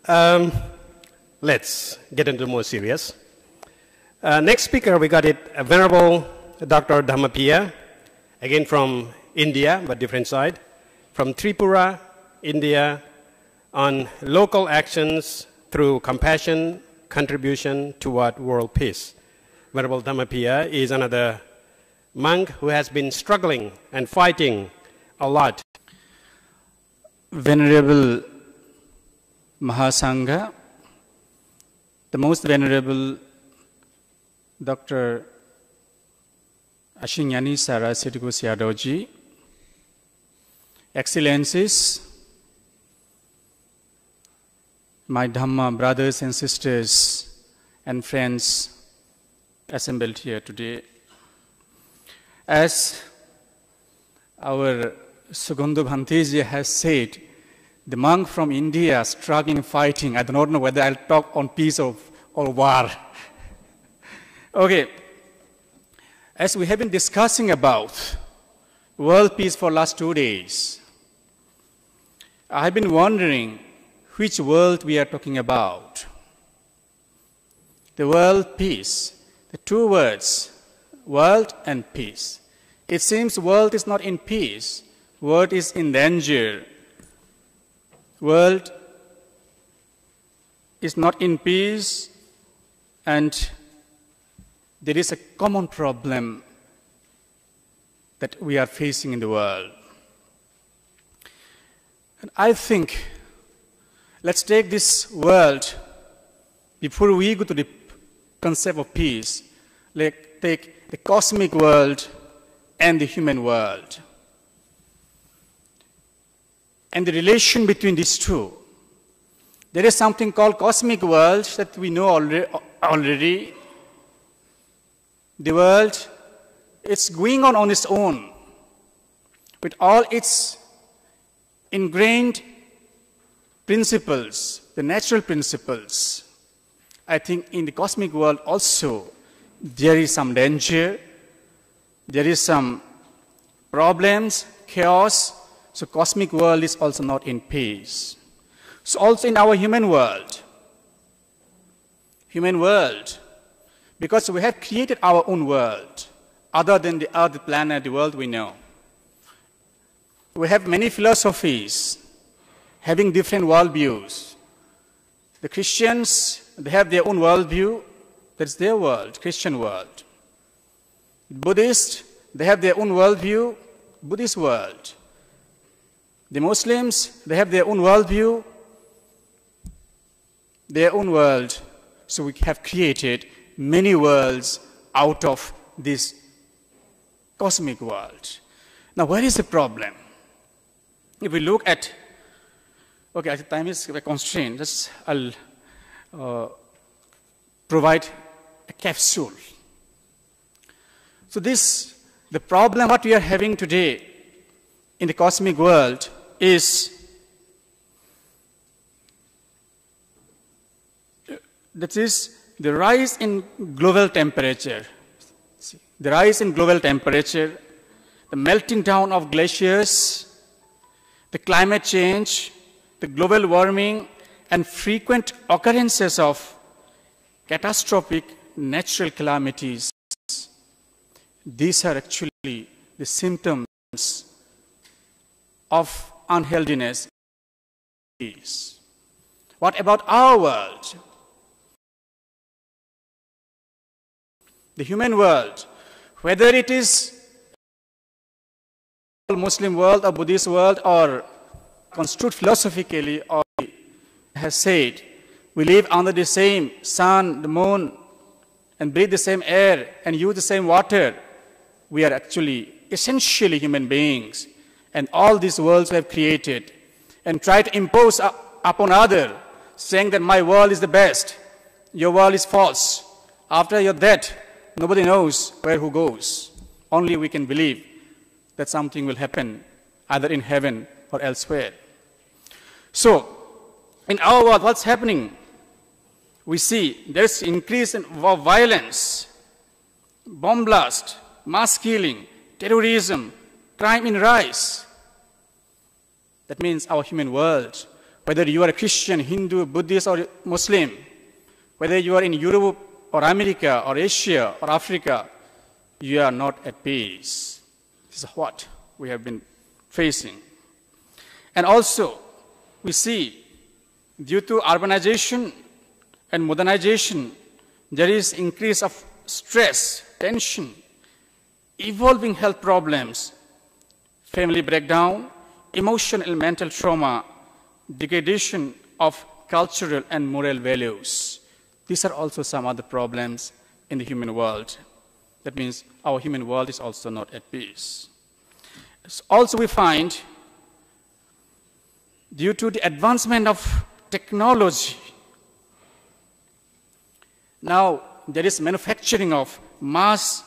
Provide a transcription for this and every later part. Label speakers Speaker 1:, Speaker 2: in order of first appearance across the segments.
Speaker 1: Let's get into more serious. Next speaker, we got it, Venerable Dr. Dhammapiya, again from India, but different side, from Tripura, India, on local actions through compassion, contribution toward world peace. Venerable Dhammapiya is another monk who has been struggling and fighting a lot.
Speaker 2: Venerable Mahasangha, the most venerable Dr. Ashinyani Sarasitikus Yadoji, Excellencies, my Dhamma brothers and sisters and friends assembled here today. As our Sugandhu Bhanteji has said, the monk from India struggling, fighting. I do not know whether I'll talk on peace or war. Okay. As we have been discussing about world peace for last 2 days, I have been wondering which world we are talking about. The world peace. The two words, world and peace. It seems world is not in peace. World is in danger. World is not in peace, and there is a common problem that we are facing in the world. And I think, let's take this world, before we go to the concept of peace, let's take the cosmic world and the human world. And the relation between these two. There is something called cosmic world that we know already. The world, it's going on its own, with all its ingrained principles, the natural principles. I think in the cosmic world also, there is some danger, there is some problems, chaos. So cosmic world is also not in peace. So also in our human world, because we have created our own world, other than the earth, the planet, the world we know. We have many philosophies having different worldviews. The Christians, they have their own worldview, that's their world, Christian world. Buddhists, they have their own worldview, Buddhist world. The Muslims, they have their own worldview, their own world. So we have created many worlds out of this cosmic world. Now, where is the problem? If we look at, okay, as the time is constrained, I'll provide a capsule. So the problem what we are having today in the cosmic world is the rise in global temperature. The rise in global temperature, the melting down of glaciers, the climate change, the global warming, and frequent occurrences of catastrophic natural calamities. These are actually the symptoms of unhealthiness. What about our world? The human world, whether it is Muslim world or Buddhist world or construed philosophically, or has said, we live under the same sun, the moon, and breathe the same air and use the same water. We are actually essentially human beings. And all these worlds we have created and try to impose upon others, saying that my world is the best, your world is false. After your death, nobody knows where who goes. Only we can believe that something will happen either in heaven or elsewhere. So, in our world, what's happening? We see there's increase in violence, bomb blast, mass killing, terrorism, crime in rise. That means our human world, whether you are a Christian, Hindu, Buddhist, or Muslim, whether you are in Europe or America or Asia or Africa, you are not at peace. This is what we have been facing. And also, we see, due to urbanization and modernization, there is increase of stress, tension, evolving health problems, family breakdown, emotional and mental trauma, degradation of cultural and moral values. These are also some other problems in the human world. That means our human world is also not at peace. Also we find, due to the advancement of technology, now there is manufacturing of mass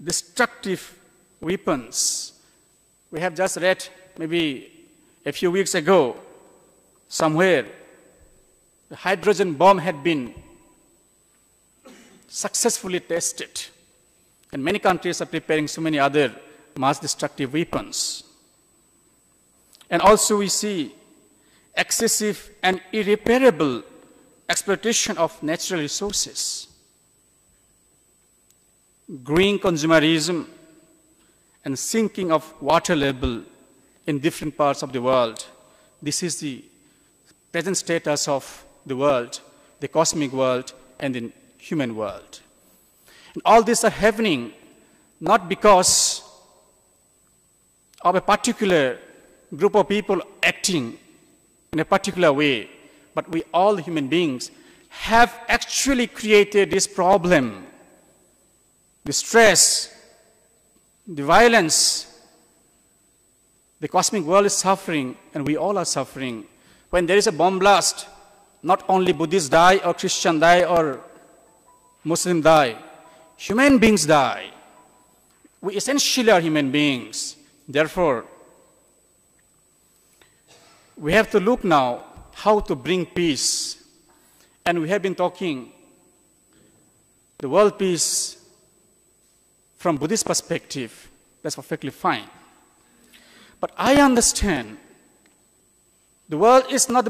Speaker 2: destructive weapons. We have just read maybe a few weeks ago, somewhere, the hydrogen bomb had been successfully tested. And many countries are preparing so many other mass destructive weapons. And also we see excessive and irreparable exploitation of natural resources, growing consumerism, and sinking of water level in different parts of the world. This is the present status of the world, the cosmic world, and the human world. And all these are happening not because of a particular group of people acting in a particular way, but we all human beings have actually created this problem, the stress, the violence. The cosmic world is suffering, and we all are suffering. When there is a bomb blast, not only Buddhists die, or Christian die, or Muslim die, human beings die. We essentially are human beings. Therefore, we have to look now how to bring peace. And we have been talking the world peace from Buddhist perspective. That's perfectly fine. But I understand the world is not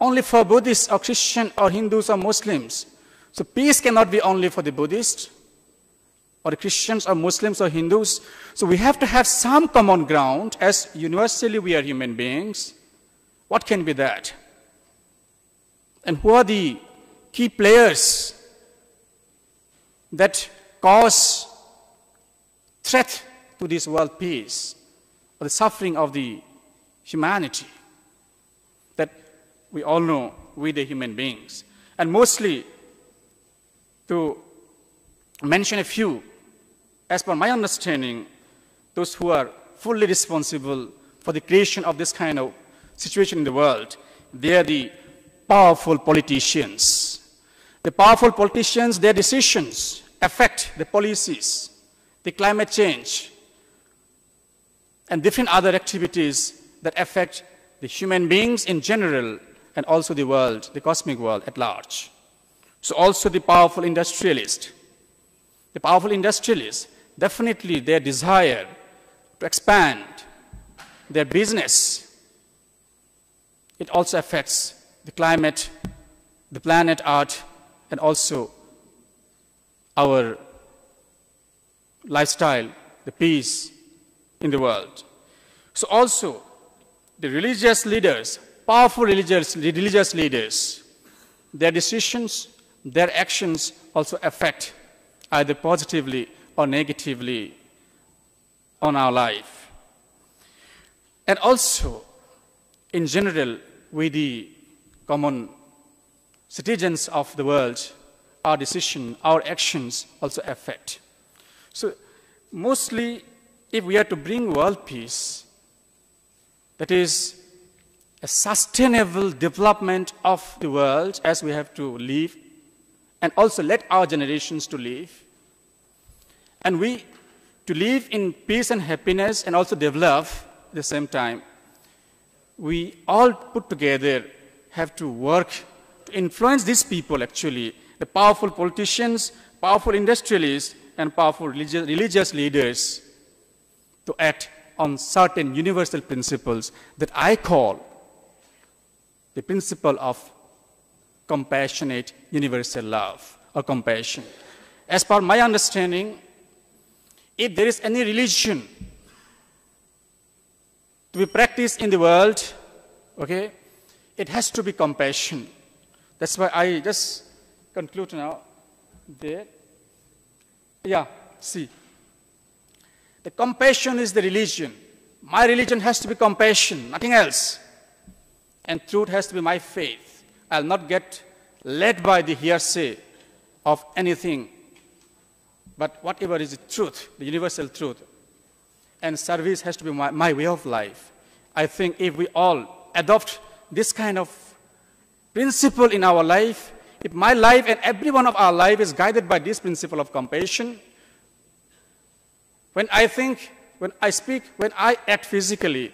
Speaker 2: only for Buddhists or Christian or Hindus or Muslims. So peace cannot be only for the Buddhists or the Christians or Muslims or Hindus. So we have to have some common ground, as universally we are human beings. What can be that? And who are the key players that cause threat to this world peace, or the suffering of the humanity that we all know, we the human beings? And mostly, to mention a few, as per my understanding, those who are fully responsible for the creation of this kind of situation in the world, they are the powerful politicians. The powerful politicians, their decisions affect the policies, the climate change, and different other activities that affect the human beings in general, and also the world, the cosmic world at large. So also the powerful industrialists. The powerful industrialists, definitely their desire to expand their business, it also affects the climate, the planet Earth, and also our lifestyle, the peace in the world. So also the religious leaders, powerful religious leaders, their decisions, their actions also affect either positively or negatively on our life. And also, in general, we the common citizens of the world, our decision, our actions also affect. So mostly, if we are to bring world peace, that is a sustainable development of the world as we have to live, and also let our generations to live, and we to live in peace and happiness and also develop at the same time, we all put together have to work to influence these people actually, the powerful politicians, powerful industrialists, and powerful religious leaders to act on certain universal principles that I call the principle of compassionate universal love or compassion. As per my understanding, if there is any religion to be practiced in the world, okay, it has to be compassion. That's why I just conclude now there. Yeah, see. The compassion is the religion. My religion has to be compassion, nothing else. And truth has to be my faith. I'll not get led by the hearsay of anything, but whatever is the truth, the universal truth. And service has to be my way of life. I think if we all adopt this kind of principle in our life, if my life and every one of our life is guided by this principle of compassion, when I think, when I speak, when I act physically,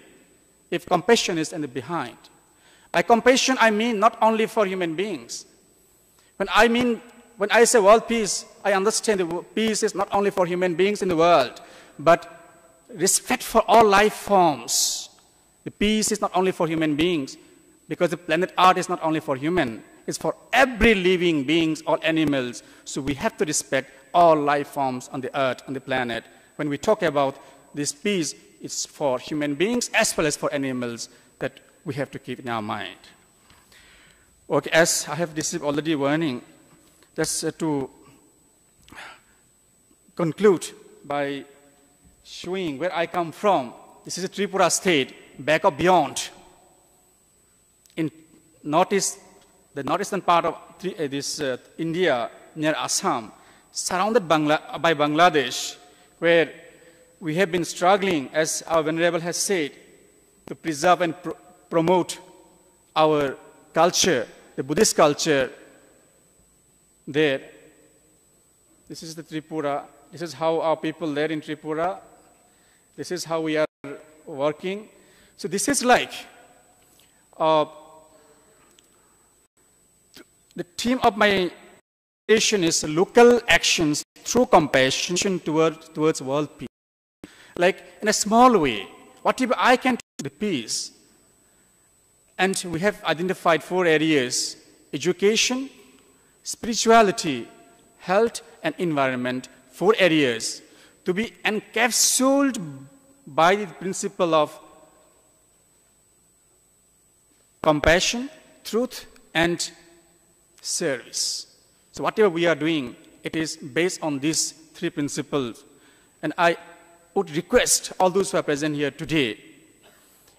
Speaker 2: if compassion is in the behind. By compassion, I mean not only for human beings. When I say world peace, I understand that peace is not only for human beings in the world, but respect for all life forms. The peace is not only for human beings, because the planet Earth is not only for human, it's for every living beings, all animals. So we have to respect all life forms on the earth, on the planet. When we talk about this peace, it's for human beings as well as for animals that we have to keep in our mind. Okay, as I have received already warning, just to conclude by showing where I come from. This is a Tripura state, back of beyond. In the northeastern part of India, near Assam, surrounded by Bangladesh, where we have been struggling, as our Venerable has said, to preserve and promote our culture, the Buddhist culture there. This is the Tripura. This is how our people there in Tripura. This is how we are working. So this is like the theme of my presentation is local actions through compassion towards world peace. Like in a small way, whatever I can do the peace. And we have identified 4 areas: education, spirituality, health, and environment. 4 areas to be encapsulated by the principle of compassion, truth, and service. So whatever we are doing, it is based on these 3 principles. And I would request all those who are present here today,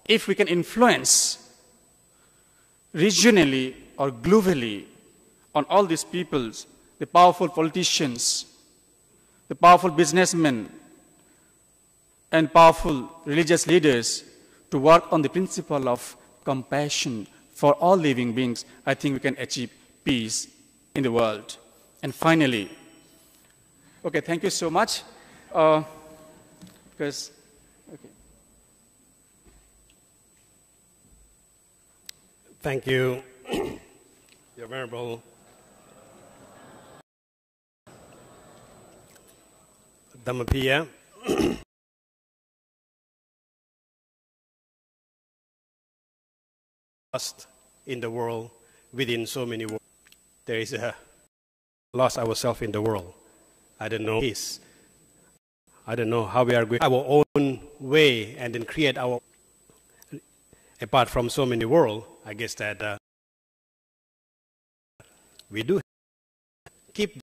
Speaker 2: if we can influence regionally or globally on all these peoples, the powerful politicians, the powerful businessmen, and powerful religious leaders, to work on the principle of compassion for all living beings, I think we can achieve peace in the world. And finally, okay, thank you so much.
Speaker 1: Thank you, Your Venerable Dhammapiya. Lost in the world, within so many worlds. There is a lost ourselves in the world. I don't know this. I don't know how we are going our own way and then create our, apart from so many world. I guess that we do keep